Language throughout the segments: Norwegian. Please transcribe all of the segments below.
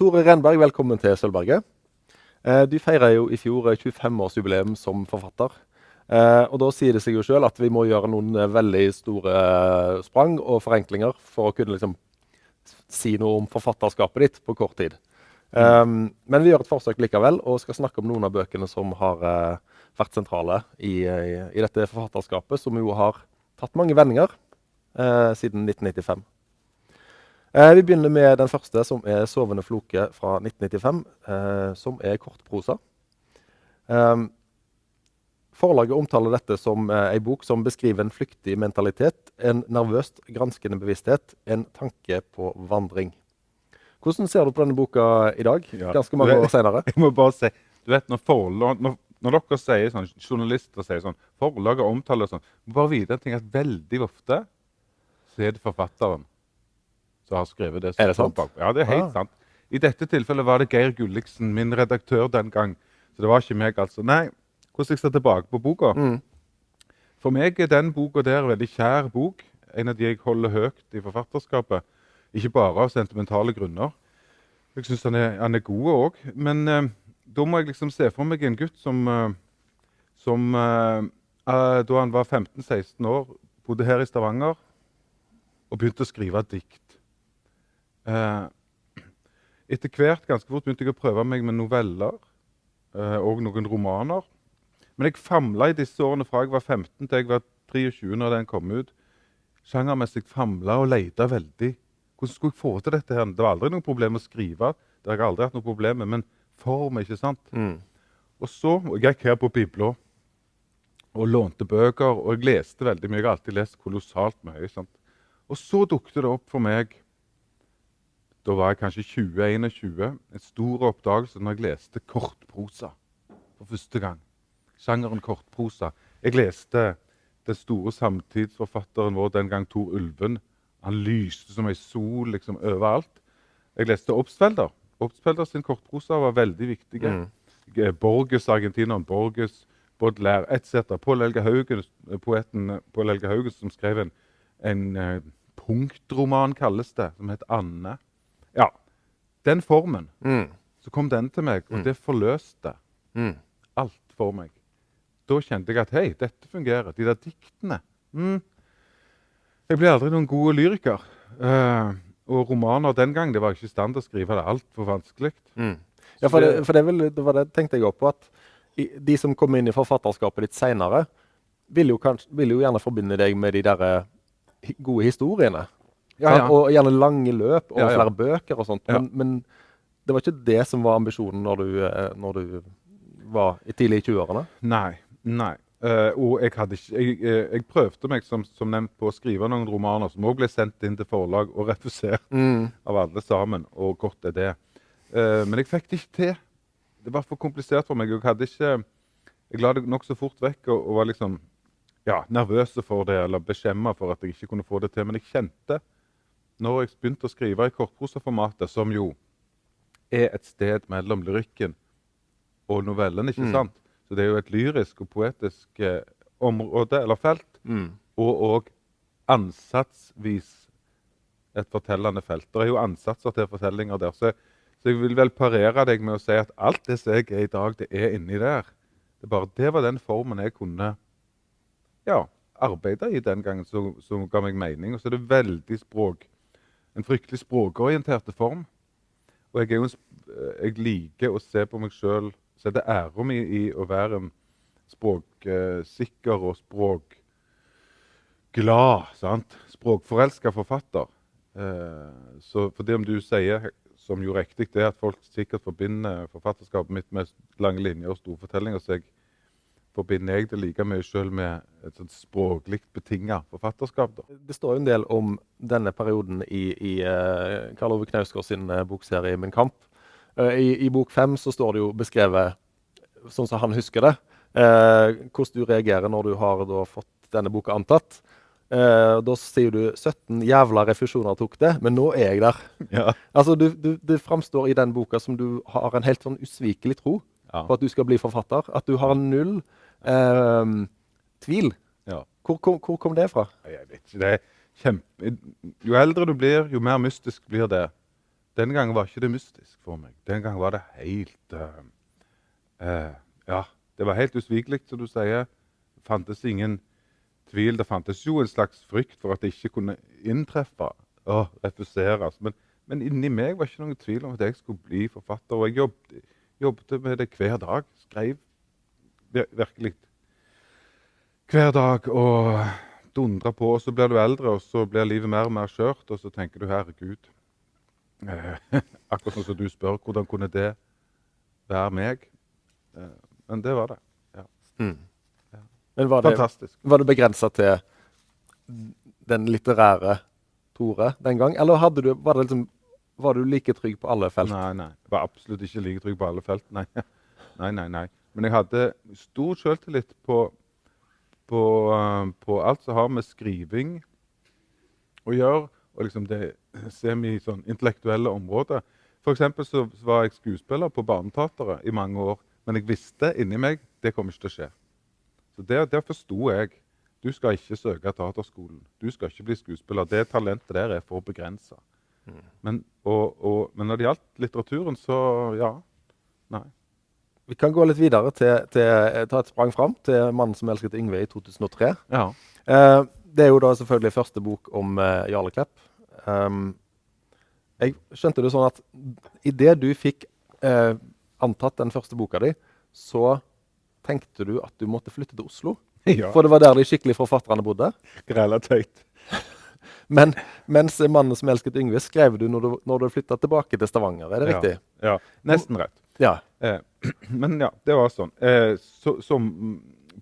Tore Renberg, velkommen til Sølvberget. Du feirer jo i fjor 25-årsjubileum som forfatter. Og da sier det seg jo selv at vi må gjøre noen veldig store sprang og forenklinger for å kunne liksom si noe om forfatterskapet ditt på kort tid. Men vi gjør et forsøk likevel, og skal snakke om noen av bøkene som har vært sentrale i dette forfatterskapet, som jo har tatt mange vendinger siden 1995. Vi begynner med den første, som er Sovende floke fra 1995, som er kortprosa. Forlaget omtaler dette som en bok som beskriver en flyktig mentalitet, en nervøst granskende bevissthet, en tanke på vandring. Hvordan ser du på denne boka i dag, ganske mange år senere? Jeg må bare si, du vet, når dere sier sånn, journalister sier sånn, forlaget omtaler sånn, må bare vite en ting at veldig ofte så er det forfatteren som har skrevet det. Er det sant? Ja, det er helt sant. I dette tilfellet var det Geir Gulliksen, min redaktør den gang, så det var ikke meg altså. Nei, hvordan jeg ser tilbake på boka? For meg er den boka der en veldig kjær bok, en av de jeg holder høyt i forfatterskapet, ikke bare av sentimentale grunner. Jeg synes han er god også, men da må jeg liksom se for meg en gutt som da han var 15-16 år, bodde her i Stavanger, og begynte å skrive dikt. Etter hvert, ganske fort, begynte jeg å prøve meg med noveller, og noen romaner. Men jeg famlet i disse årene fra jeg var 15 til jeg var 23 når den kom ut. Sjangermessig famlet og lette veldig. Hvordan skulle jeg få til dette her? Det var aldri noe problem å skrive. Det har jeg aldri hatt noe problem med, men form, ikke sant? Og så gikk jeg her på Bibla og lånte bøker, og jeg leste veldig mye. Jeg har alltid lest kolossalt mye, sant? Og så dukte det opp for meg, da var jeg kanskje 20-21, en stor oppdagelse når jeg leste kortprosa for første gang. Sjangeren kortprosa. Jeg leste den store samtidsforfatteren vår den gang, Tor Ulven. Han lyste som en sol liksom overalt. Jeg leste Obstfelder. Obstfelder sin kortprosa var veldig viktige. Borges, argentineren Borges, Baudelaire, etc. Pål Helge Haugen, poeten Pål Helge Haugen, som skrev en punktroman, kalles det, som het Anne. Ja, den formen. Så kom den til meg, og det forløste alt for meg. Da kjente jeg at, hei, dette fungerer. De der diktene. Jeg ble aldri noen gode lyriker. Og romaner den gang, det var ikke i stand til å skrive det alt for vanskelig. Ja, for det var det tenkte jeg også på, at de som kom inn i forfatterskapet ditt senere, vil jo gjerne forbinde deg med de der gode historiene. Ja. Og gjerne lange løp og flere bøker og sånt. Men det var ikke det som var ambisjonen når du var i tidlig i 20-årene? Nei. Og jeg prøvde meg som nevnt på å skrive noen romaner som også ble sendt inn til forlag og refusert av alle sammen, og godt er det. Men jeg fikk det ikke til. Det var for komplisert for meg. Jeg la det nok så fort vekk og var liksom nervøse for det, eller beskjemmet for at jeg ikke kunne få det til. Men jeg kjente, når jeg begynte å skrive i kortprosaformatet, som jo er et sted mellom lyrikken og novellen, ikke sant? Så det er jo et lyrisk og poetisk område, eller felt, og ansatsvis et fortellende felt. Det er jo ansatser til fortellinger der, så jeg vil vel parere deg med å si at alt det som jeg er i dag, det er inni der. Det var den formen jeg kunne arbeide i den gangen, som ga meg mening. Og så er det veldig en fryktelig språkorienterte form. Og jeg liker å se på meg selv, så det ærer meg i å være en språksikker og språkglad, sant? Språkforelsket forfatter. Så for det om du sier, som jo riktig det, at folk sikkert forbinder forfatterskapet mitt med lange linjer og store fortellinger, så forbinder jeg det like mye selv med et sånt språkligt betinget forfatterskap. Da. Det står jo en del om denne perioden i Karl Ove Knausgård sin bokserie Min kamp. I bok 5 så står det jo beskrevet, sånn som han husker det, hvordan du reagerer når du har da fått denne boka antatt. Da sier du 17 jævla refusjoner tok det, men nå er jeg der. Ja. Altså, det fremstår i den boka som du har en helt sånn usvikelig tro på at du skal bli forfatter. At du har null tvil. Ja. Hvor kom det fra? Jeg vet ikke, det er jo eldre du blir, jo mer mystisk blir det. Denne gangen var ikke det mystisk for meg. Denne gangen var det helt ja, det var helt usvikelig, som du sier. Det fantes ingen tvil. Det fantes jo en slags frykt for at det ikke kunne inntreffe og refuseres. Men inni meg var ikke noen tvil om at jeg skulle bli forfatter. Og jeg jobbet med det hver dag. Skrev virkelig hver dag og dundret på. Og så blir du eldre, og så blir livet mer og mer skjørt, og så tenker du, herregud. Akkurat sånn som du spør, hvordan kunne det være meg? Men det var det. Ja. Ja. Men var Fantastisk. Var det begrenset til den litterære Tore den gang? Eller var du like trygg på alle felt? Nei. Jeg var absolutt ikke like trygg på alle felt. Nei. Men jeg hadde stor selvtillit på alt som har med skriving å gjøre, og liksom det sånn intellektuelle området. For eksempel så var jeg skuespiller på Barneteateret i mange år, men jeg visste inni meg det kommer ikke til å skje. Så der forsto jeg. Du skal ikke søke teaterskolen. Du skal ikke bli skuespiller. Det talentet der er for begrenset. Men når det gjaldt litteraturen, så ja. Nei. Vi kan gå litt videre ta et sprang fram til Mannen som elsket Yngve i 2003. Ja. Det er jo da selvfølgelig første bok om Jarle Klepp. Jeg skjønte det sånn at i det du fikk antatt den første boka di, så tenkte du at du måtte flytte til Oslo. Ja. For det var der de skikkelige forfatterne bodde. Relativt. Men mens Mannen som elsket Yngve skrev du når du flyttet tilbake til Stavanger, er det riktig? Ja, nesten rett. Ja. Men ja, det var sånn.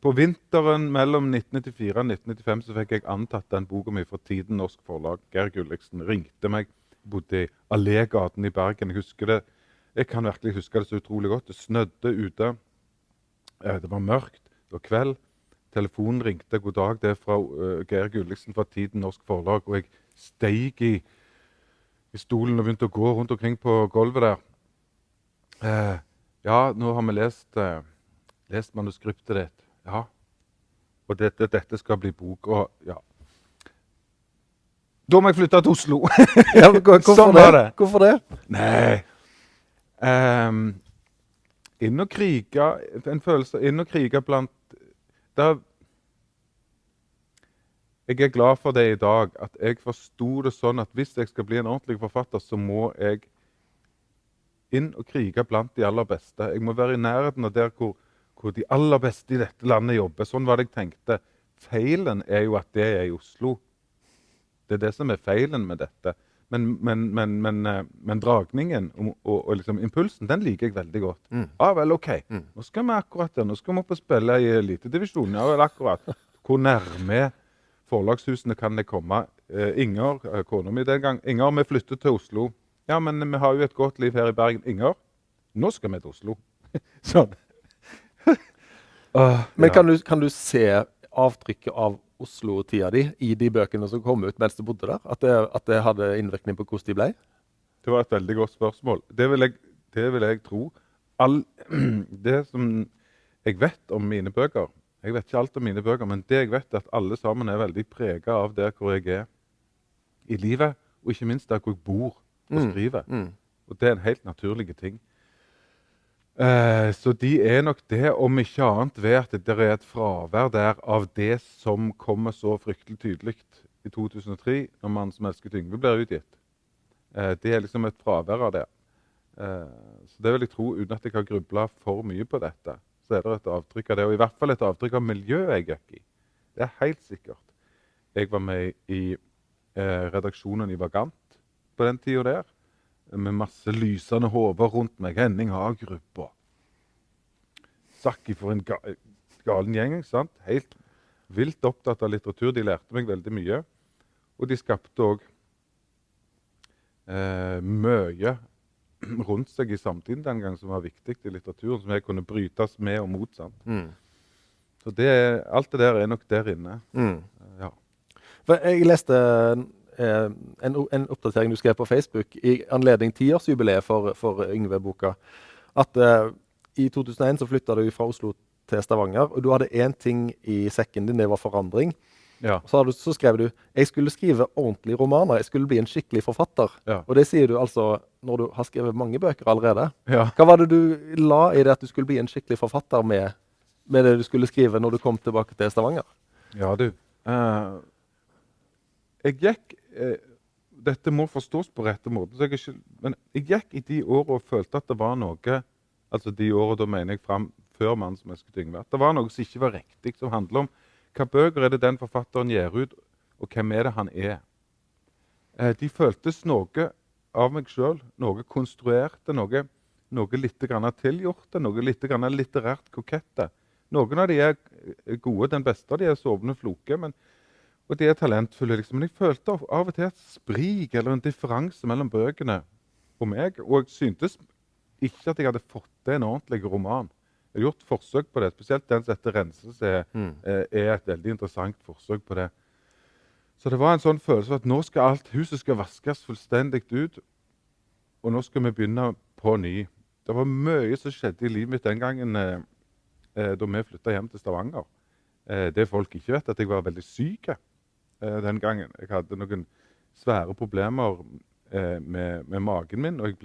På vinteren mellom 1994 og 1995 så fikk jeg antatt den boka mi fra Tiden Norsk Forlag. Geir Gulliksen ringte meg, bodde i Allégaten i Bergen. Jeg kan virkelig huske det så utrolig godt. Det snødde ute. Det var mørkt, det var kveld. Telefonen ringte, god dag, det er fra Geir Gulliksen fra Tiden Norsk Forlag, og jeg steg i stolen og begynte å gå rundt omkring på gulvet der. Ja, nå har vi lest manuskriptet ditt. Ja, og dette skal bli bok, og ja. Da må jeg flytte til Oslo. Ja, hvorfor Sånn det? var det. Hvorfor det? Nei. Inn og kriga, en følelse, inn og kriga blant Jeg er glad for det i dag, at jeg forsto det sånn at hvis jeg skal bli en ordentlig forfatter, så må jeg inn og krige blant de aller beste. Jeg må være i nærheten av der hvor de aller beste i dette landet jobber. Sånn var det jeg tenkte. Feilen er jo at det er i Oslo. Det er det som er feilen med dette. Men dragningen og liksom impulsen, den liker jeg veldig godt. Ja vel, ok. Nå skal vi akkurat der. Nå skal vi opp og spille i elitedivisjonen. Ja vel, akkurat. Hvor nærme forlagshusene kan det komme? Inger, kona mi den gang. Inger, vi flytter til Oslo. Ja, men vi har jo et godt liv her i Bergen. Inger, nå skal vi til Oslo. Sånn. Men kan du se avtrykket av Oslo-tida di i de bøkene som kom ut mens du bodde der? At det hadde innvirkning på hvordan de ble? Det var et veldig godt spørsmål. Det vil jeg tro. Det som jeg vet om mine bøker, jeg vet ikke alt om mine bøker, men det jeg vet er at alle sammen er veldig preget av der hvor jeg er i livet, og ikke minst der hvor jeg bor og skriver. Og det er en helt naturlig ting. Så de er nok det, om ikke annet ved at det er et fravær der av det som kommer så fryktelig tydelig i 2003, når Mannen som elsket Yngve blir utgitt. Det er liksom et fravær av det. Så det vil jeg tro, uten at jeg har grublet for mye på dette, så er det et avtrykk av det, og i hvert fall et avtrykk av miljøet jeg gikk i. Det er helt sikkert. Jeg var med i redaksjonen i Vagant på den tiden der, med masse lysende hover rundt meg, Henning Hagerup og Saki for en galen gjeng, ikke sant? Helt vilt opptatt av litteratur, de lærte meg veldig mye, og de skapte også mye rundt seg i samtiden den gang som var viktig i litteraturen, som jeg kunne brytes med og mot, sant? Så alt det der er nok der inne. Ja. For jeg leste en oppdatering du skrev på Facebook i anledning 10-årsjubileet for Yngve-boka, at i 2001 så flyttet du fra Oslo til Stavanger, og du hadde en ting i sekken din, det var forandring. Ja. Så skrev du jeg skulle skrive ordentlige romaner, jeg skulle bli en skikkelig forfatter. Ja. Og det sier du altså når du har skrevet mange bøker allerede. Ja. Hva var det du la i det at du skulle bli en skikkelig forfatter med det du skulle skrive når du kom tilbake til Stavanger? Ja, du. Jeg gikk Dette må forstås på rette måte. Men jeg gikk i de årene og følte at det var noe, altså de årene da mener jeg før Mannen som elsket Yngve, at det var noe som ikke var riktig, som handler om hva bøker er det den forfatteren gir ut, og hvem er det han er. De føltes noe av meg selv, noe konstruerte, noe litt grann tilgjorte, noe litt grann litterært kokette. Noen av de er gode, den beste av de er sovende floke, og de er talentfulle. Liksom. Men jeg følte av og til et sprik eller en differanse mellom bøkene og meg, og jeg syntes ikke at jeg hadde fått til en ordentlig roman. Jeg har gjort forsøk på det, spesielt den som heter Renselse er et veldig interessant forsøk på det. Så det var en sånn følelse av at nå skal huset skal vaskes fullstendig ut, og nå skal vi begynne på ny. Det var mye som skjedde i livet mitt den gangen da vi flyttet hjem til Stavanger. Det folk ikke vet, at jeg var veldig syk den gangen. Jeg hadde noen svære problemer med magen min, og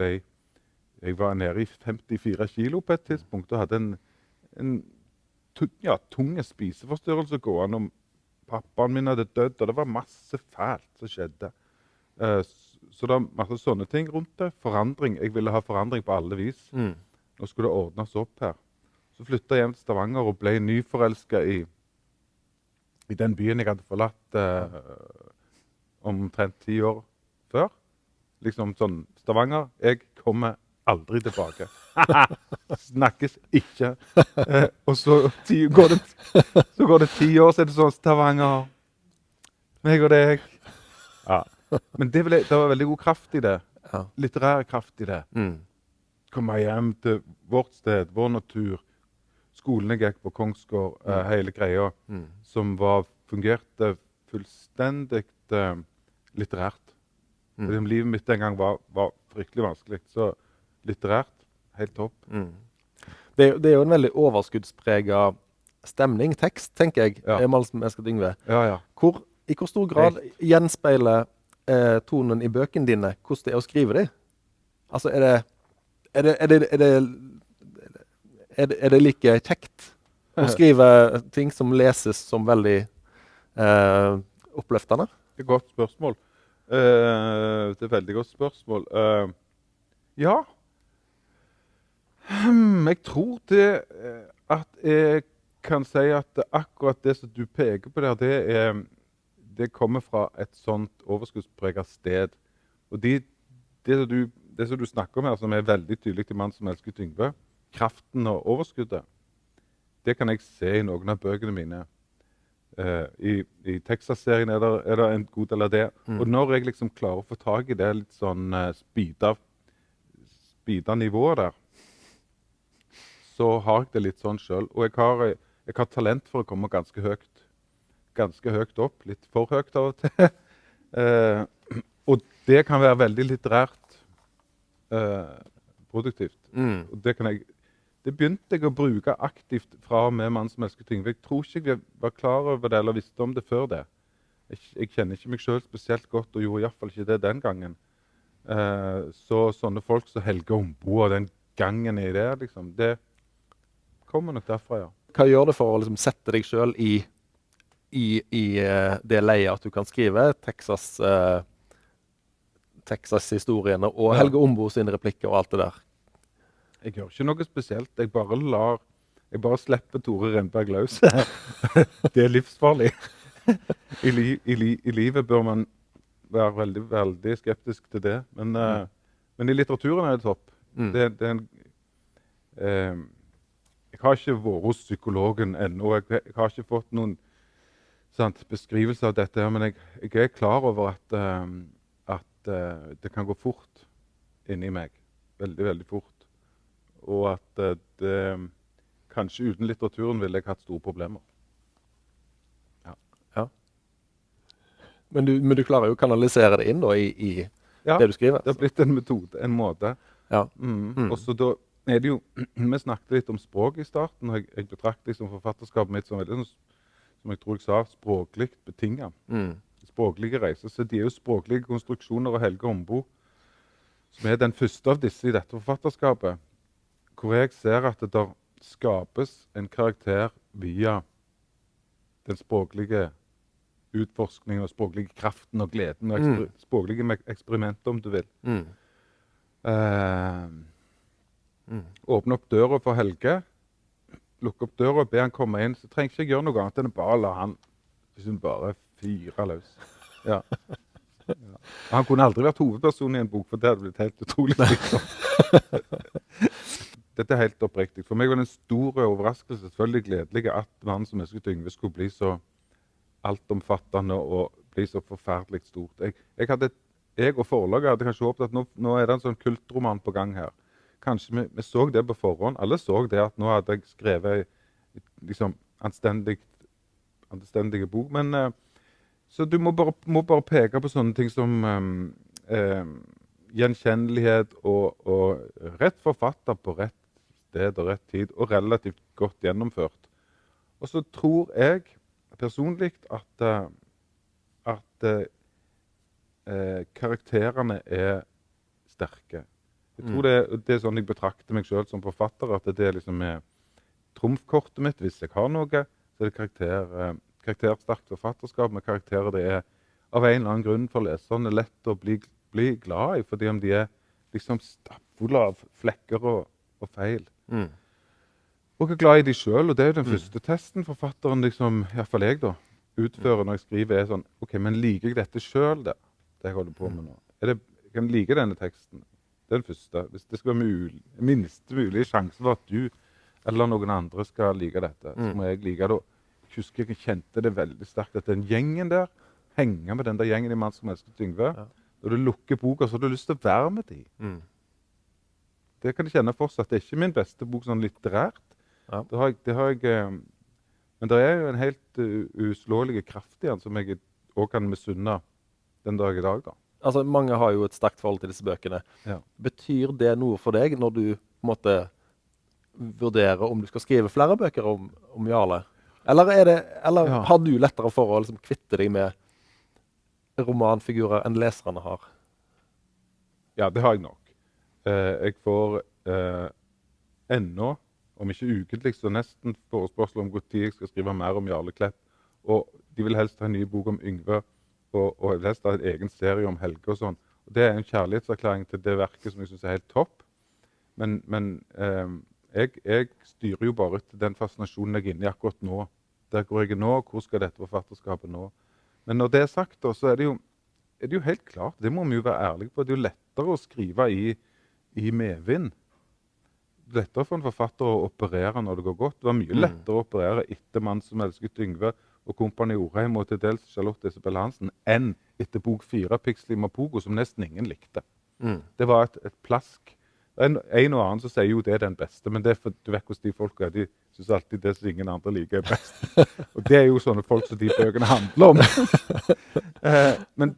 jeg var nede i 54 kilo på et tidspunkt og hadde en tunge spiseforstyrrelse gående. Og pappaen min hadde dødd, og det var masse fælt som skjedde. Så det var masse sånne ting rundt det. Forandring. Jeg ville ha forandring på alle vis. Nå skulle det ordnes opp her. Så flyttet jeg hjem til Stavanger og ble nyforelsket i den byen jeg hadde forlatt omtrent 10 år før. Liksom sånn, Stavanger, jeg kommer aldri tilbake. Snakkes ikke. Og så går det 10 år, så er det sånn Stavanger. Meg og deg. Ja. Men det var veldig god kraft i det. Ja. Litterær kraft i det. Komme hjem til vårt sted, vår natur. Skolen jeg gikk på Kongsgård, hele greia, som fungerte fullstendig litterært. Livet mitt den gang var fryktelig vanskelig. Så litterært, helt topp. Det er jo en veldig overskuddspreget stemning, tekst, tenker jeg, Mannen som elsket Yngve. Ja. I hvor stor grad gjenspeiler tonen i bøkene dine hvordan det er å skrive dem? Altså, er det like kjekt å skrive ting som leses som veldig oppløftende? Det er et godt spørsmål. Det er et veldig godt spørsmål. Ja. Jeg tror det at jeg kan si at akkurat det som du peker på der, det kommer fra et sånt overskuddspreget sted. Og det som du snakker om her, som er veldig tydelig til Mannen som elsket Yngve, kraften og overskuddet, det kan jeg se i noen av bøkene mine. I Texas-serien er det en god del av det. Og når jeg liksom klarer å få tag i det litt sånn speeda nivået der, så har jeg det litt sånn selv. Og jeg har talent for å komme ganske høyt opp, litt for høyt av og til. Og det kan være veldig litterært produktivt. Og det begynte jeg å bruke aktivt fra og med Mannen som elsket Yngve. Jeg tror ikke jeg var klar over det, eller visste om det før det. Jeg kjenner ikke meg selv spesielt godt, og gjorde i hvert fall ikke det den gangen. Så sånne folk som Helge Ombo og den gangen i det, liksom, det kommer nok derfra, ja. Hva gjør det for å liksom sette deg selv i det leiet at du kan skrive Texas-historiene og Helge Ombo sine replikker og alt det der? Jeg gjør ikke noe spesielt. Jeg bare slipper Tore Renberg løs. Det er livsfarlig. I livet bør man være veldig, veldig skeptisk til det. Men i litteraturen er det topp. Jeg har ikke vært hos psykologen ennå. Jeg har ikke fått noen beskrivelse av dette, men jeg er klar over at det kan gå fort inni meg. Veldig, veldig fort. Og at kanskje uten litteraturen ville jeg hatt store problemer. Ja. Men du klarer jo å kanalisere det inn da, i det du skriver? Ja, det har blitt en metode, en måte. Ja. Og så da er det jo, vi snakket litt om språk i starten, og jeg betrakter liksom forfatterskapet mitt som som jeg tror jeg sa, språklig betinget. Språklige reiser. Så de er jo språklige konstruksjoner og Helge Hombo, som er den første av disse i dette forfatterskapet, hvor jeg ser at det der skapes en karakter via den språklige utforskningen og språklige kraften og gleden og språklige eksperimentet, om du vil. Åpne opp døra for Helge, lukke opp døra og be han komme inn, så trenger ikke jeg gjøre noe annet enn å bare la han liksom bare fyre løs. Ja. Ja. Han kunne aldri vært hovedperson i en bok, for det hadde blitt helt utrolig slitsomt. Dette er helt oppriktig. For meg var det en stor overraskelse, selvfølgelig gledelig, at mannen som Esket Yngve skulle bli så altomfattende og bli så forferdelig stort. Jeg og forlaget hadde kanskje håpet at nå er det en sånn kultroman på gang her. Kanskje vi så det på forhånd. Alle så det at nå hadde jeg skrevet liksom anstendige bok, men så du må bare peke på sånne ting som gjenkjennelighet og rett forfatter på rett sted og rett tid, og relativt godt gjennomført. Og så tror jeg personlig at karakterene er sterke. Jeg tror det er sånn jeg betrakter meg selv som forfatter, at det liksom er trumfkortet mitt. Hvis jeg har noe, så er det karaktersterkt forfatterskap med karakterer det er av en eller annen grunn for leserne lett å bli glad i, fordi om de er liksom stappfulle av flekker og feil. Og er glad i de selv, og det er jo den første testen forfatteren, liksom, i hvert fall jeg da, utfører når jeg skriver er sånn, ok, men liker jeg dette selv det jeg holder på med nå? Kan jeg like denne teksten? Det er den første. Hvis det skal være minste mulig sjanse for at du eller noen andre skal like dette, så må jeg like det. Jeg husker jeg kjente det veldig sterkt, at den gjengen der, henger med den der gjengen i Mann som Esket Yngve. Når du lukker boka, så har du lyst til å være med de. Det kan jeg kjenne fortsatt. Det er ikke min beste bok sånn litterært. Ja. Men det er jo en helt uslåelig kraft i den, som jeg også kan misunne den dag i dag da. Altså, mange har jo et sterkt forhold til disse bøkene. Ja. Betyr det noe for deg når du på en måte vurderer om du skal skrive flere bøker om Jarle? Eller har du lettere for å liksom kvitte deg med romanfigurer enn leserne har? Ja, det har jeg nok. Jeg får ennå, om ikke ukentlig, så nesten forespørsel om hvor tid jeg skal skrive mer om Jarle Klepp. Og de vil helst ha en ny bok om Yngve, og jeg vil helst ha en egen serie om Helge og sånn. Og det er en kjærlighetserklæring til det verket som jeg synes er helt topp. Men jeg styrer jo bare til den fascinasjonen jeg er inne i akkurat nå. Der går jeg nå, hvor skal dette forfatterskapet nå? Men når det er sagt, da, så er det jo helt klart, det må vi jo være ærlige på, det er jo lettere å skrive i medvind. Det er lettere for en forfatter å operere når det går godt. Det var mye lettere å operere etter Mann som Esket Yngve og Kompani Orheim og til dels Charlotte Isabel Hansen enn etter bok 4, Pixel i Mapogo, som nesten ingen likte. Det var et plask. Det er en og annen som sier jo det er den beste, men det er for, du vet hvordan de folk er, de synes alltid det som ingen andre liker er best. Og det er jo sånne folk som de bøkene handler om. Men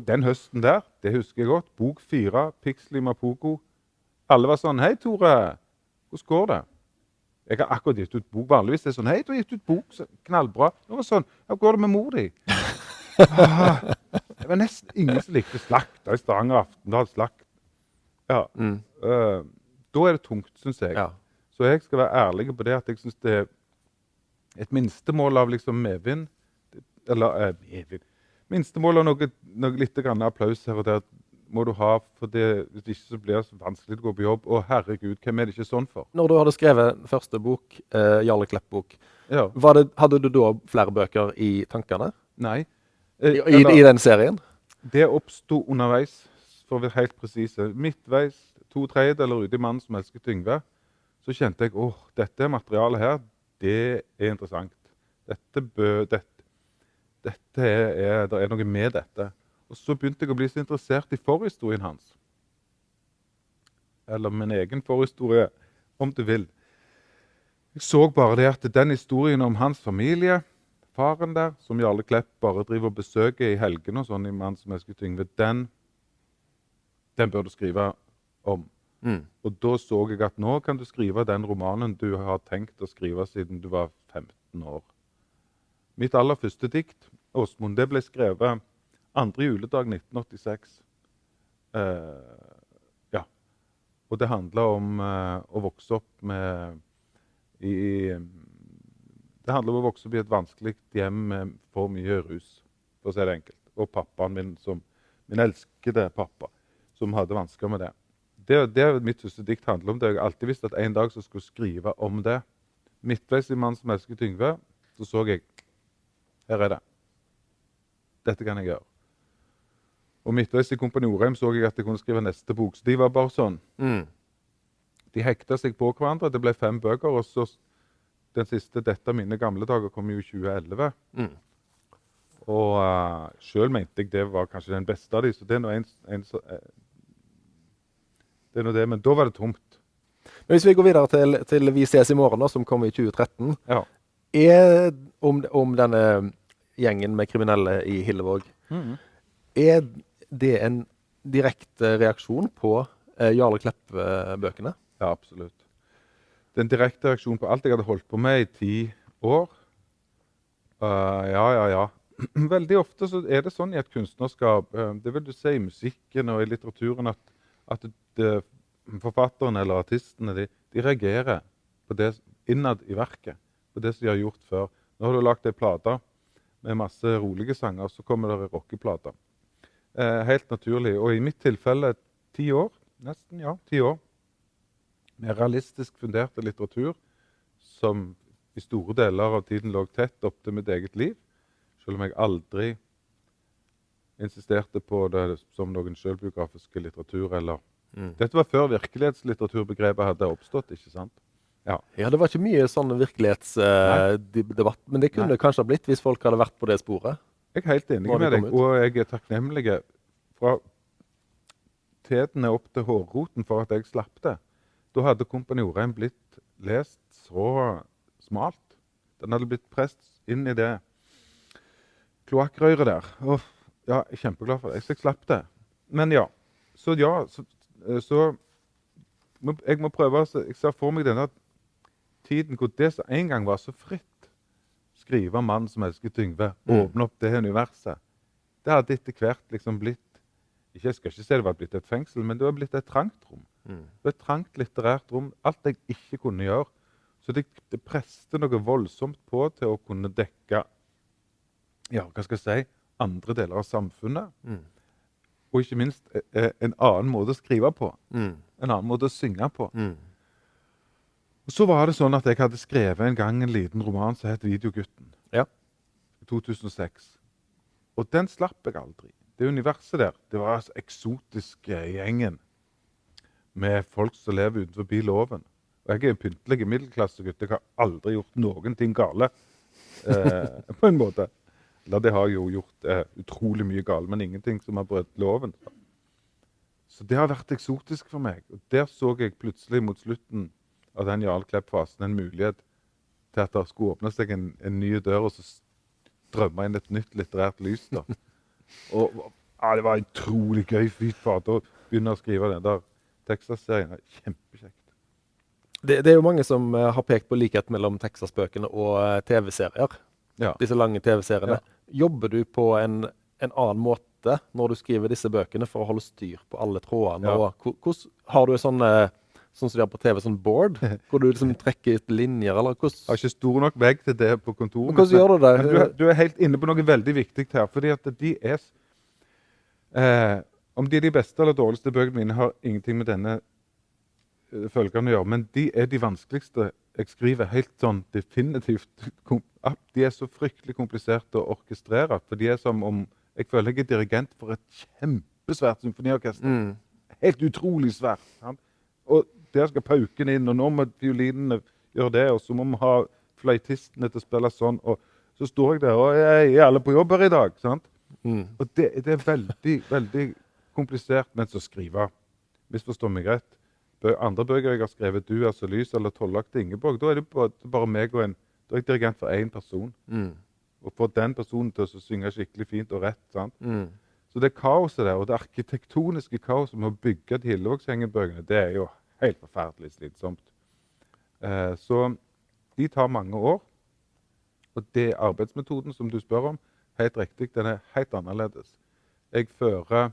den høsten der, det husker jeg godt, bok 4, Pixel i Mapogo, alle var sånn, hei Tore, hvordan går det? Jeg har akkurat gitt ut bok, vanligvis det er sånn, hei, du har gitt ut bok, knallbra. Det var sånn, ja, går det med mor di? Det var nesten ingen som likte slakt, da i Stavanger Aftenblad, slakt. Ja, da er det tungt, synes jeg. Ja. Så jeg skal være ærlig på det, at jeg synes det er et minstemål av liksom medvind, eller medvind, minstemål av noe litt grann applaus her og der, må du ha, for det, hvis ikke så blir det så vanskelig å gå på jobb, og herregud, hvem er det ikke sånn for? Når du hadde skrevet første bok, Jarle Klepp-bok, hadde du da flere bøker i tankene? Nei. I den serien? Det oppstod underveis, for å være helt presise. Midtveis, 2/3 eller ute i Mann som Esket Yngve, så kjente jeg, dette materialet her, det er interessant. Det er noe med dette. Og så begynte jeg å bli så interessert i forhistorien hans. Eller min egen forhistorie, om du vil. Jeg så bare det at den historien om hans familie, faren der, som Jarle Klepp bare driver og besøker i helgen og sånn i Mann som Esket Yngve, den bør du skrive om. Og da så jeg at nå kan du skrive den romanen du har tenkt å skrive siden du var 15 år. Mitt aller første dikt, Åsmund, det ble skrevet andre juledag 1986. Ja. Og det handler om å vokse opp det handler om å vokse opp i et vanskelig hjem med for mye rus, for å si det enkelt. Og pappaen min, min elskede pappa, som hadde vansker med det. Det mitt første dikt handler om det. Jeg har alltid visst at en dag så skulle skrive om det. Midtveis i Mann som elsket Yngve, så jeg, her er det. Dette kan jeg gjøre. Og midtveis i Kompani Orheim så jeg at jeg kunne skrive neste bok. Så de var bare sånn. De hekta seg på hverandre. Det ble 5 bøker, og så den siste, Dette mine gamle dager, kom jo i 2011. Og selv mente jeg det var kanskje den beste av de, så det er det er noe det, men da var det tomt. Men hvis vi går videre til Vi ses i morgen, da, som kom i 2013, Ja. er om denne gjengen med kriminelle i Hillevåg, er det en direkte reaksjon på Jarle Klepp-bøkene? Ja, absolutt. Det er en direkte reaksjon på alt jeg hadde holdt på med i 10 år. Ja. Veldig ofte så er det sånn i et kunstnerskap, det vil du si i musikken og i litteraturen, at forfatteren eller artistene, de reagerer på det innad i verket, på det som de har gjort før. Nå har du lagt en plate med masse rolige sanger, så kommer det en rockeplate. Helt naturlig, og i mitt tilfelle 10 år, nesten, ja, 10 år, med realistisk funderte litteratur, som i store deler av tiden lå tett opp til mitt eget liv, selv om jeg aldri insisterte på det som noen selvbiografiske litteratur, eller Dette var før virkelighetslitteraturbegrepet hadde oppstått, ikke sant? Ja, det var ikke mye sånn virkelighetsdebatt, men det kunne kanskje ha blitt hvis folk hadde vært på det sporet. Jeg er helt enig med deg, og jeg er takknemlig fra tedene opp til hårroten for at jeg slapp det. Da hadde Kompani Orheim blitt lest så smalt. Den hadde blitt presset inn i det kloakkrøret der. Og ja, jeg er kjempeglad for det, så jeg slapp det. Men ja, så jeg må prøve, jeg ser for meg denne tiden hvor det som en gang var så fritt, skrive Mann som elsket Yngve, åpne opp det universet. Det hadde etter hvert liksom blitt, jeg skal ikke si det var blitt et fengsel, men det var blitt et trangt rom. Det var et trangt litterært rom, alt jeg ikke kunne gjøre. Så det presste noe voldsomt på til å kunne dekke, ja, hva skal jeg si, andre deler av samfunnet. Og ikke minst en annen måte å skrive på. En annen måte å synge på. Og så var det sånn at jeg hadde skrevet en gang en liten roman som het Videogutten. Ja. I 2006. Og den slapp jeg aldri. Det universet der, det var så eksotisk gjengen med folk som lever utenfor loven. Og jeg er en pyntelig middelklassegutt. Jeg har aldri gjort noen ting gale, på en måte. Eller det har jeg jo gjort utrolig mye galt, men ingenting som har brøtt loven. Så det har vært eksotisk for meg. Og der så jeg plutselig mot slutten av den Jarle Klepp-fasen en mulighet til at det skulle åpne seg en ny dør, og så strømme inn et nytt litterært lys. Da. Og ja, det var utrolig gøy fyrt å begynne å skrive den der Texas-serien. Kjempekjekt. Det er jo mange som har pekt på likhet mellom Texas-bøkene og TV-serier. Ja. Disse lange TV-seriene. Ja. Jobber du på en annen måte når du skriver disse bøkene for å holde styr på alle trådene? Ja. Og har du sånn som de har på TV, sånn board, hvor du liksom trekker ut linjer, eller hvordan? Jeg har ikke stor nok vegg til det på kontoret. Hvordan gjør du det? Men du er helt inne på noe veldig viktig her, fordi at de er, om de er de beste eller dårligste bøkene mine, har ingenting med denne følgene å gjøre, men de er de vanskeligste jeg skriver helt sånn definitivt. De er så fryktelig kompliserte å orkestrere, for de er som om, jeg føler jeg er dirigent for et kjempesvært symfoniorkester. Helt utrolig svært. Sant? Og der skal pauken inn, og nå må fiolinene gjøre det, og så må vi ha fløytistene til å spille sånn, og så står jeg der, og jeg er alle på jobb her i dag, sant? Og det er veldig, veldig komplisert, men så skrive, misforstår meg rett. Andre bøker jeg har skrevet, Du er så lys, eller Tollaktig Ingeborg, da er det bare meg og da er jeg dirigent for en person. Og få den personen til å synge skikkelig fint og rett, sant? Så det kaoset der, og det arkitektoniske kaoset med å bygge de Hillevågsgjengen-bøkene, det er jo helt forferdelig slitsomt. Så de tar mange år. Og det arbeidsmetoden som du spør om, helt riktig, den helt annerledes. Jeg fører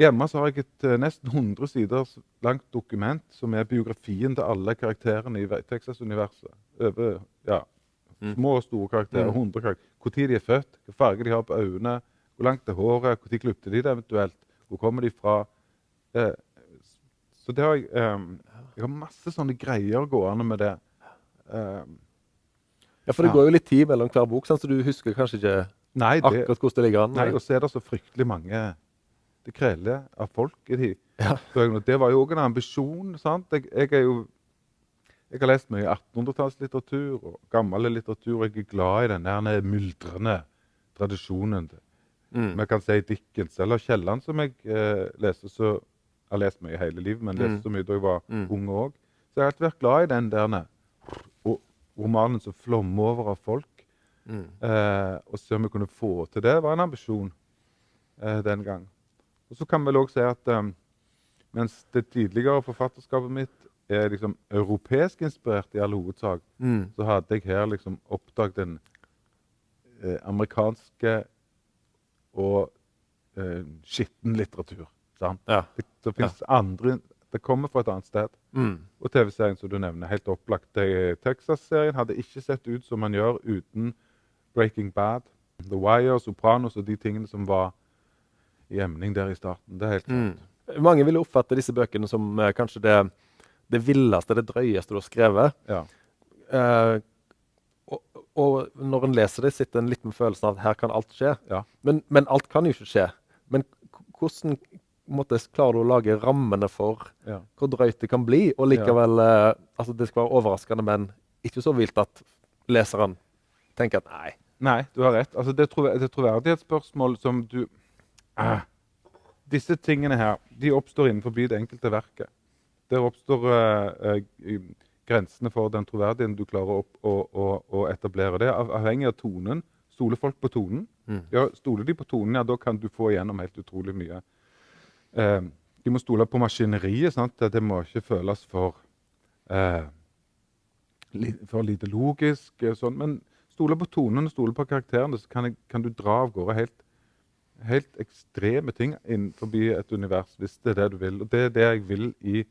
Hjemme så har jeg et nesten 100 sider langt dokument som biografien til alle karakterene i Texas-universet. Over små og store karakterer, 100 karakterer. Hvor tid de født, hvilken farge de har på øynene, hvor langt er håret, hvor tid klippte de det eventuelt, hvor kommer de fra. Så det har jeg har masse sånne greier gående med det. Ja, for det går jo litt tid mellom hver bok, så du husker kanskje ikke akkurat hvordan det ligger an. Nei, og så det så fryktelig mange det kreler av folk i de bøkene. Det var jo også en ambisjon, sant? Jeg har lest mye 1800-tallslitteratur og gammel litteratur. Jeg glad i denne myldrende tradisjonen. Vi kan si Dickens eller Kielland, som jeg leser så jeg har lest mye i hele livet, men leste så mye da jeg var ung også. Så jeg har alltid vært glad i den der romanen som flommer over av folk. Og se om vi kunne få til det, var en ambisjon den gang. Og så kan vi også si at mens det tidligere forfatterskapet mitt liksom europeisk inspirert i all hovedsak, så hadde jeg her liksom oppdaget den amerikanske og skitten litteratur. Sant? Ja. Det finnes andre, det kommer fra et annet sted. Og TV-serien som du nevner, helt opplagt. Texas-serien hadde ikke sett ut som man gjør uten Breaking Bad, The Wire, Sopranos og de tingene som var i emning der i starten. Det helt klart. Mange vil oppfatte disse bøkene som kanskje det villeste, det drøyeste du har skrevet. Ja. Og når en leser det, sitter en litt med følelsen av at her kan alt skje. Ja. Men alt kan jo ikke skje. Men hvordan klarer du å lage rammene for hvor drøyt det kan bli, og likevel altså det skal være overraskende, men ikke så vilt at leseren tenker at nei. Nei, du har rett. Altså, det er troverdighetsspørsmål som du... Disse tingene her, de oppstår innenfor det enkelte verket. Der oppstår grensene for den troverdigheten du klarer å etablere. Det er avhengig av tonen. Stoler folk på tonen? Ja, stoler de på tonen, ja, da kan du få igjennom helt utrolig mye. De må stole på maskineriet, sant? Det må ikke føles for lite logisk, sånn. Men stole på tonen og stole på karakterene, så kan du dra av gårde helt ekstreme ting innenfor et univers, hvis det er det du vil. Og det er det jeg vil i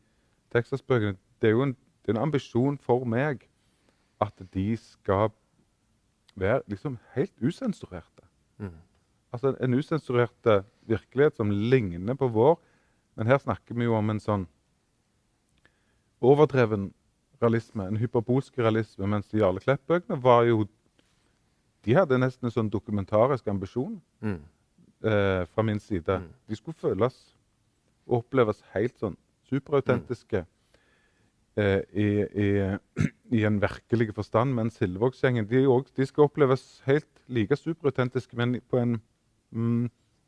Texas-bøkene. Det er jo en ambisjon for meg at de skal være liksom helt usensurerte. Altså en usensurerte virkelighet som ligner på vår, men her snakker vi jo om en sånn overdreven realisme, en hyperbolsk realisme, mens de Jarle Klepp-bøkene var jo, de hadde nesten en sånn dokumentarisk ambisjon fra min side. De skulle føles og oppleves helt sånn superautentiske i en virkelig forstand, mens Hillevågsgjengen, de skal oppleves helt like superautentiske, men på en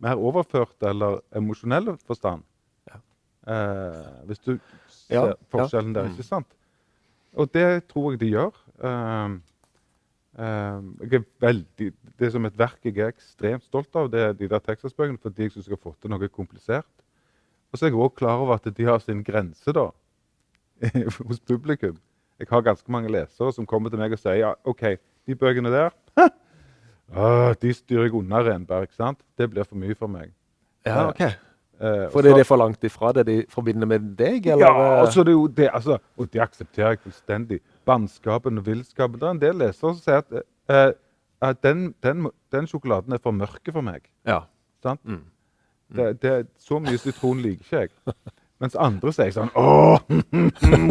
mer overført eller emosjonell forstand. Hvis du ser forskjellen der, ikke sant? Og det tror jeg de gjør. Det er som et verk jeg er ekstremt stolt av, det er de der Texas-bøkene, fordi jeg synes jeg har fått til noe komplisert. Og så er jeg også klar over at de har sin grense da, hos publikum. Jeg har ganske mange lesere som kommer til meg og sier, ja, ok, de bøkene der, de styrer jeg unna Renberg, ikke sant? Det blir for mye for meg. Ja, ok. For det er for langt ifra det de forbinder med deg, eller? Ja, altså det er jo det, altså, og det aksepterer jeg fullstendig. Bannskapen og vildskapen, det er en del lesere som sier at den sjokoladen er for mørke for meg. Ja. Sant? Det er så mye sitron liker ikke jeg. Mens andre sier sånn, åh,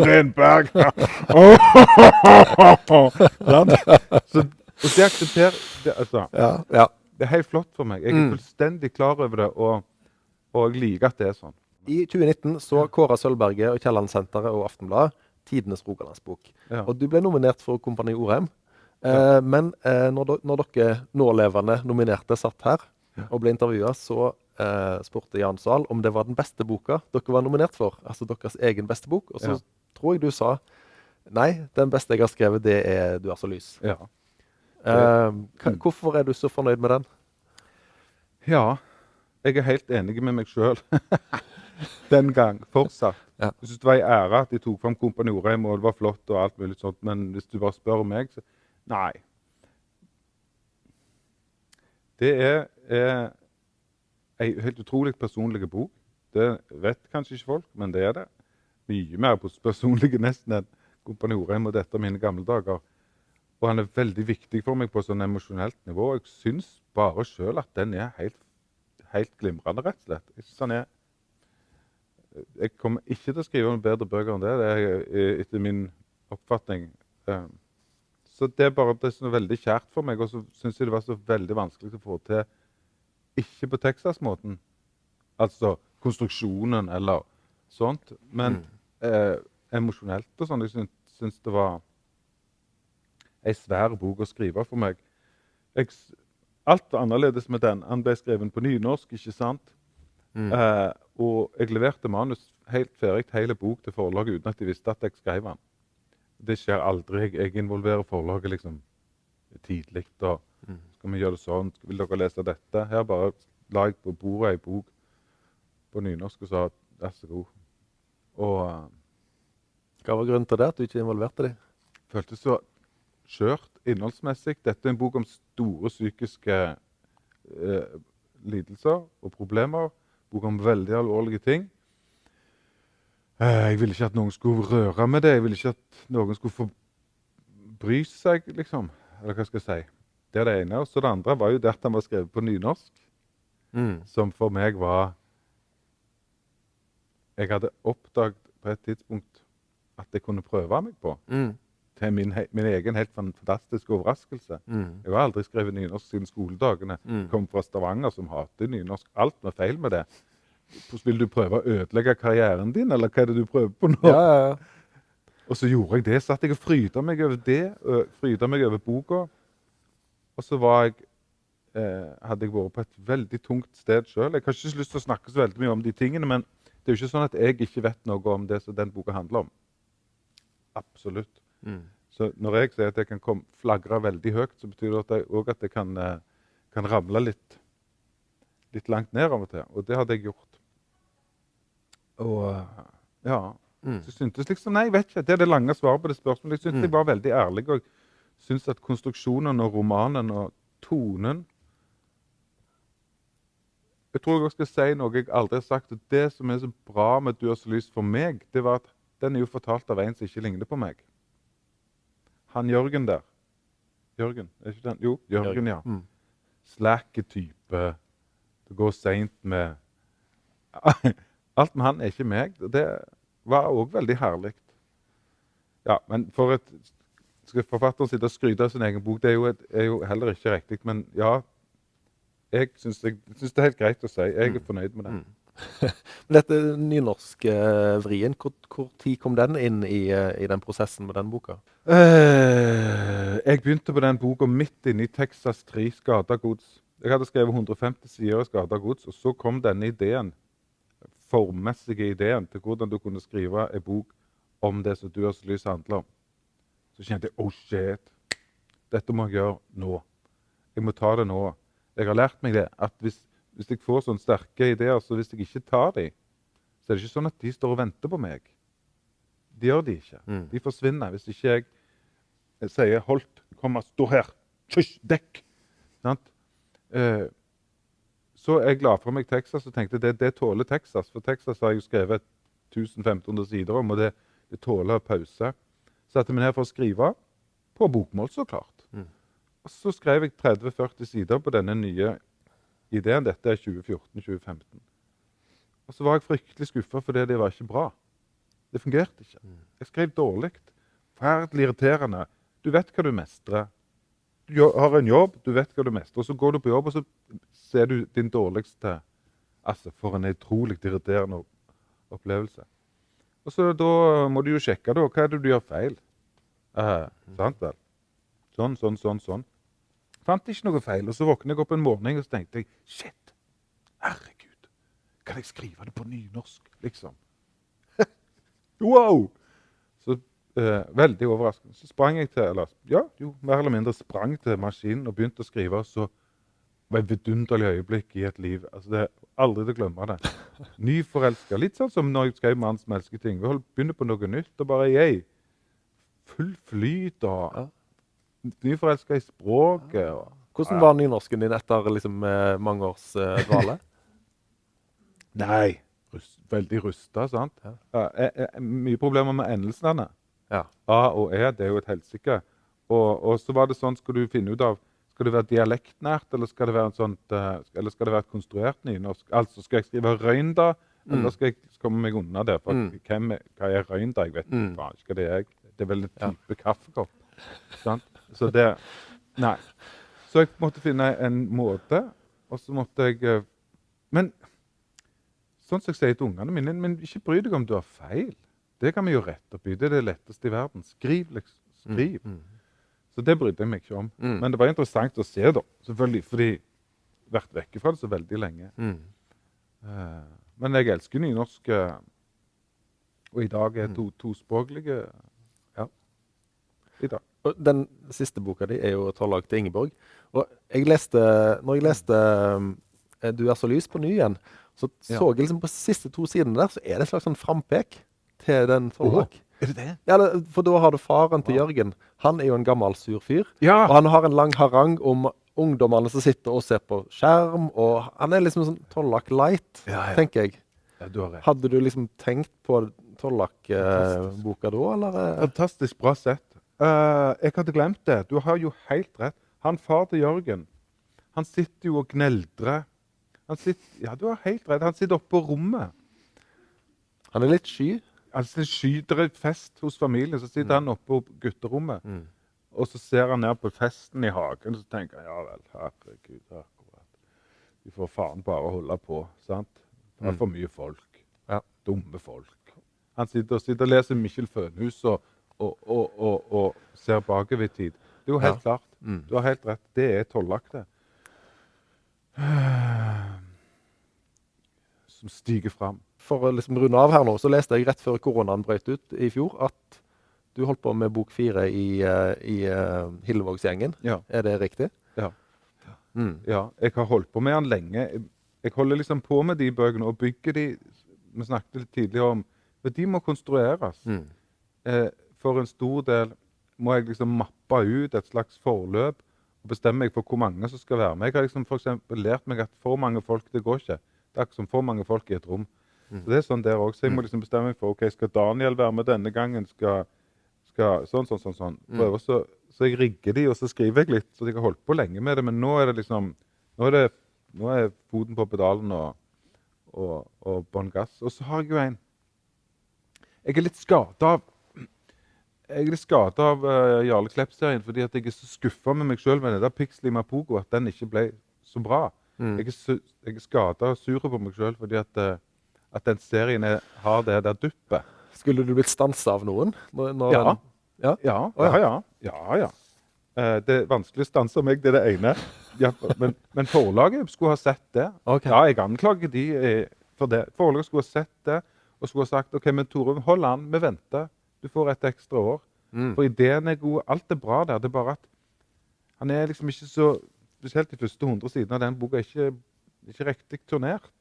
Renberg! Så det aksepterer, altså, det er helt flott for meg. Jeg er fullstendig klar over det, og jeg liker at det er sånn. I 2019 så kåret Sølvberget og Kielland-senteret og Aftenbladet Tidenes Rogalandsbok. Ja. Og du ble nominert for Kompani Orheim. Men når dere nålevende nominerte satt her og ble intervjuet, så spurte Jan Sahl om det var den beste boka dere var nominert for. Altså deres egen beste bok. Og så tror jeg du sa, nei, den beste jeg har skrevet, det er Du er så lys. Ja. Hvorfor er du så fornøyd med den? Ja, jeg er helt enig med meg selv. Den gang, fortsatt. Jeg synes det var en ære at de tok frem Kompani Orheim, og det var flott og alt mulig sånt, men hvis du bare spør meg, så nei, Det er en helt utrolig personlig bok. Det vet kanskje ikke folk, men det er det. Mye mer personlig nesten enn Kompani Orheim og dette mine gamle dager. Og han er veldig viktig for meg på sånn emosjonelt nivå. Jeg syns bare selv at den er helt glimrende, rett og slett. Jeg synes han er... Jeg kommer ikke til å skrive noen bedre bøker enn det. Det er etter min oppfatning. Så det er bare det som er veldig kjært for meg, og så synes jeg det var så veldig vanskelig å få til, ikke på Texas-måten, altså konstruksjonen eller sånt, men emosjonelt og sånn. Jeg synes det var en svær bok å skrive for meg. Alt var annerledes med den. Han ble skrevet på nynorsk, ikke sant? Og jeg leverte manus helt ferdig, hele bok til forlaget uten at de visste at jeg skrev den. Det skjer aldri. Jeg involverer forlaget liksom tidlig. Da skal vi gjøre det sånn. Vil dere lese dette? Her bare la jeg på bordet en bok på nynorsk og sa vær så god. Og Hva var grunnen til det, at du ikke involverte dem? Føltes så skjørt innholdsmessig. Dette er en bok om store psykiske lidelser og problemer. Bok om veldig alvorlige ting. Jeg ville ikke at noen skulle røre med det. Jeg ville ikke at noen skulle få bry seg, liksom. Eller hva skal jeg si? Det er det ene. Og så det andre var jo det at han var skrevet på nynorsk. Som for meg var... Jeg hadde oppdaget på et tidspunkt at jeg kunne prøve meg på. Til min egen helt fantastiske overraskelse. Jeg har aldri skrevet nynorsk siden skoledagene. Jeg kom fra Stavanger som hater nynorsk. Alt var feil med det. Vil du prøve å ødelegge karrieren din, eller hva er det du prøver på nå? Ja. Og så gjorde jeg det. Satt jeg og frydet meg over det, og frydet meg over boka. Og så hadde jeg vært på et veldig tungt sted selv. Jeg har ikke lyst til å snakke så veldig mye om de tingene, men det er jo ikke sånn at jeg ikke vet noe om det som den boka handler om. Absolutt. Så når jeg sier at jeg kan flagre veldig høyt, så betyr det også at jeg kan ramle litt langt ned av og til. Og det hadde jeg gjort. Og ja, så syntes liksom, nei, jeg vet ikke, det er det lange svaret på det spørsmålet. Jeg syntes jeg var veldig ærlig, og jeg syntes at konstruksjonen og romanen og tonen, jeg tror jeg også skal si noe jeg aldri har sagt, og det som er så bra med Du har så lys for meg, det var at den er jo fortalt av en som ikke ligner på meg. Han Jørgen der. Jørgen, er ikke den? Jo, Jørgen, ja. Slakke type. Det går sent med... Alt med han er ikke meg. Det var også veldig herlig. Ja, men skal forfatteren sitte og skryte av sin egen bok, det er jo heller ikke riktig, men ja, jeg synes det er helt greit å si. Jeg er fornøyd med det. Men dette nynorske vrien, hvor tid kom den inn i den prosessen med den boka? Jeg begynte på den boka midt inne i Texas 3, Skada gods. Jeg hadde skrevet 150 sider av Skada gods, og så kom denne ideen, formmessige ideen, til hvordan du kunne skrive en bok om det som Du har så lys handler om. Så kjente jeg, oh shit, dette må jeg gjøre nå. Jeg må ta det nå. Jeg har lært meg det, at hvis jeg får sånne sterke ideer, så hvis jeg ikke tar dem, så er det ikke sånn at de står og venter på meg. De gjør de ikke. De forsvinner. Hvis ikke jeg sier, Holt, kom og stå her, tjusj, dekk. Så jeg la fra meg Texas og tenkte, det tåler Texas, for Texas har jeg jo skrevet 1500 sider om, og det tåler pause. Så satte jeg meg ned for å skrive på bokmål, så klart. Og så skrev jeg 30-40 sider på denne nye ideen. Dette er 2014-2015. Og så var jeg fryktelig skuffet fordi det var ikke bra. Det fungerte ikke. Jeg skrev dårlig. Færdelig irriterende. Du vet hva du mestrer. Du har en jobb, du vet hva du mestrer. Og så går du på jobb, og så ser du din dårligste. Altså, for en utrolig irriterende opplevelse. Og så da må du jo sjekke da, hva er det du gjør feil? Sant vel? Sånn. Fant ikke noe feil, og så våknet jeg opp en morgen, og så tenkte jeg, shit, herregud, kan jeg skrive det på nynorsk, liksom? Wow! Så veldig overraskende. Så sprang jeg til, mer eller mindre sprang til maskinen og begynte å skrive, og så var et vidunderlig øyeblikk i et liv. Altså, det er aldri til å glemme det. Nyforelsket, litt sånn som når jeg skrev Manns melketing. Vi begynner på noe nytt, og bare full flyt, og nyforelsket i språket, og Hvordan var nynorsken din etter liksom, mange års dvale? Nei, veldig rusta, sant? Mye problemer med endelsene. Ja. A og E, det er jo et helsike. Og så var det sånn, skal du finne ut av, skal det være dialektnært, eller skal det være eller skal det være et konstruert nynorsk? Altså, skal jeg skrive røynda, eller skal jeg komme meg unna det? For hva er røynda? Jeg vet ikke faen ikke hva det er. Det er vel en type kaffekopp. Sant? Så det, nei. Så jeg måtte finne en måte, og så måtte jeg, men sånn som jeg sier til ungene mine, men ikke bry deg om du har feil. Det kan vi jo rette opp i. Det er det letteste i verden. Skriv, liksom. Skriv. Så det brydde jeg meg ikke om. Men det var interessant å se da, selvfølgelig, fordi jeg har vært vekke fra det så veldig lenge. Men jeg elsker nynorsk, og i dag er tospråklige, i dag. Og den siste boka di er jo Trollag til Ingeborg. Og når jeg leste Du er så lys på ny igjen, så jeg liksom på siste 2 sidene der, så er det et slags sånn frampek til den Trollag. Er det det? Ja, for da har du faren til Jørgen. Han er jo en gammel sur fyr. Ja! Og han har en lang harang om ungdommene som sitter og ser på skjerm, og han er liksom sånn Trollag light, tenker jeg. Ja, du har rett. Hadde du liksom tenkt på Trollag-boka da, eller? Fantastisk bra sett. Jeg hadde glemt det. Du har jo helt rett. Han far til Jørgen, han sitter jo og gneldrer. Ja, du har helt rett. Han sitter oppe på rommet. Han er litt sky. Altså, skyter et fest hos familien, så sitter han oppe på gutterommet. Og så ser han ned på festen i hagen, og så tenker han, ja vel, herregud, akkurat. Vi får faen bare holde på, sant? Det er for mye folk. Ja. Dumme folk. Han sitter og leser Mikkjel Fønhus og ser bakover i tid. Det er jo helt klart. Du har helt rett. Det er Trollag, det. Som stiger fram. For å liksom runde av her nå, så leste jeg rett før koronaen brøt ut i fjor, at du holdt på med bok 4 i Hillevågsgjengen. Ja. Er det riktig? Ja. Ja, jeg har holdt på med den lenge. Jeg holder liksom på med de bøkene og bygger de, vi snakket litt tidligere om, men de må konstrueres. For en stor del må jeg liksom mappe ut et slags forløp og bestemme meg for hvor mange som skal være med. Jeg har liksom for eksempel lært meg at for mange folk, det går ikke. Det er ikke som for mange folk i et rom. Så det er sånn der også. Så jeg må liksom bestemme meg for, ok, skal Daniel være med denne gangen? Skal sånn. Prøver så jeg rigger de, og så skriver jeg litt, så jeg har holdt på lenge med det, men nå er det liksom, nå er foten på pedalen og bånn gass. Og så har jeg jo jeg er litt skadet av Jarle Klepp-serien, fordi at jeg er så skuffet med meg selv med det der Pixel i Mapogo, at den ikke ble så bra. Jeg er skadet og sur på meg selv, fordi at den serien har det der duppet. Skulle du blitt stanset av noen? Ja. Det er vanskelig å stanse meg, det er det ene. Ja, men forlaget skulle ha sett det. Okay. Ja, jeg anklager de for det. Forlaget skulle ha sett det, og skulle ha sagt, ok, men Tore, hold an, vi venter. Du får et ekstra år. For ideen er god, alt er bra der. Det er bare at han er liksom ikke så, spesielt de første 100 sidene av den boka, ikke riktig turnert.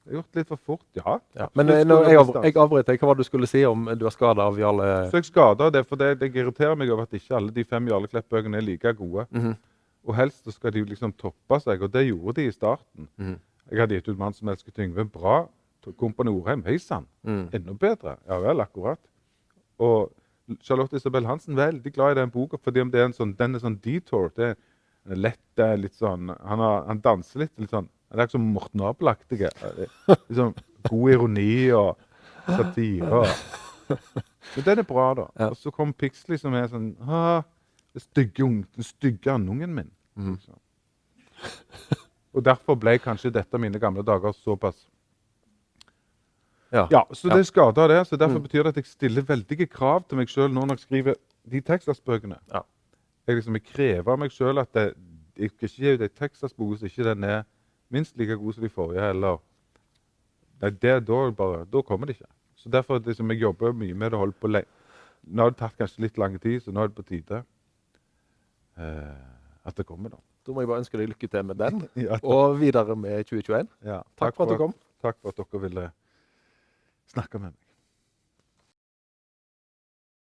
Det har gjort litt for fort, ja. Men jeg avbryter deg. Hva var det du skulle si om du er skadet av Jarle? Så jeg skadet det, for det irriterer meg over at ikke alle de 5 Jarle Klepp-bøkene er like gode. Og helst skal de liksom toppe seg, og det gjorde de i starten. Jeg hadde gitt ut Mann som elsker Yngve. Bra. Kompani Orheim, hei sann. Enda bedre. Ja vel, akkurat. Og Charlotte Isabel Hansen, veldig glad i den boka, fordi om det er den er sånn detour, det er lett, litt sånn, han danser litt sånn, det er ikke sånn Morten Abel-aktige, liksom god ironi og satire. Men den er bra da. Og så kom Pixley som er sånn, den stygge andungen min. Og derfor ble kanskje dette mine gamle dager såpass. Ja, så det skader det, så derfor betyr det at jeg stiller veldige krav til meg selv når jeg skriver de Texas-bøkene. Jeg krever av meg selv at jeg ikke gir ut en Texas-bok så ikke den er minst like god som de forrige, eller da kommer det ikke. Så derfor jeg jobber mye med det, holder på lenge. Nå har det tatt kanskje litt lang tid, så nå er det på tide at det kommer da. Da må jeg bare ønske deg lykke til med den, og videre med 2021. Ja, takk for at du kom. Takk for at dere ville snakke med meg.